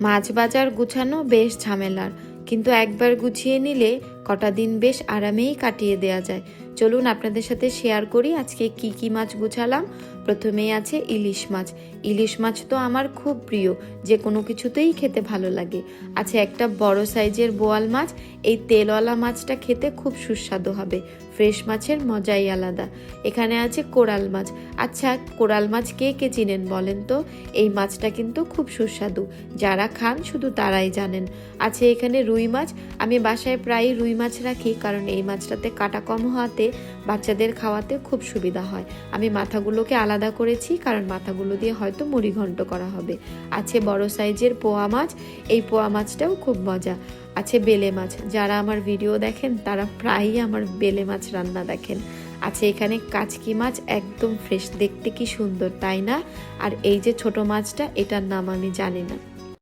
মাছ বাজার গুছানো বেশ ঝামেলার, কিন্তু একবার গুছিয়ে নিলে কটা দিন বেশ আরামেই কাটিয়ে দেয়া যায়। চলুন আপনাদের সাথে শেয়ার করি আজকে কি কি মাছ গুছালাম। প্রথমেই আছে ইলিশ মাছ। ইলিশ মাছ তো আমার খুব প্রিয়, যে কোনো কিছুতেই খেতে ভালো লাগে। আছে একটা বড় সাইজের বোয়াল মাছ। এই তেলওয়ালা মাছটা খেতে খুব সুস্বাদু হবে, ফ্রেশ মাছের মজাই আলাদা। এখানে আছে কোরাল মাছ। আচ্ছা, কোরাল মাছ কে কে চিনেন বলেন তো? এই মাছটা কিন্তু খুব সুস্বাদু, যারা খান শুধু তারাই জানেন। আছে এখানে রুই মাছ। আমি বাসায় প্রায়ই রুই মাছ রাখি, কারণ এই মাছটাতে কাটা কম হওয়াতে বাচ্চাদের খাওয়াতে খুব সুবিধা হয়। আমি মাথাগুলোকে আলাদা করেছি, কারণ মাথাগুলো দিয়ে হয়তো মুড়ি ঘন্ট করা হবে। আছে বড় সাইজের পোয়া মাছ। এই পোয়া মাছটাও খুব মজা। আছে বেলে মাছ। যারা আমার ভিডিও দেখেন তারা প্রায়ই আমার বেলে মাছ রান্না দেখেন। আছে এখানে কাচকি মাছ, একদম ফ্রেশ, দেখতে কি সুন্দর তাই না? আর এই যে ছোট মাছটা, এটার নাম আমি জানি না।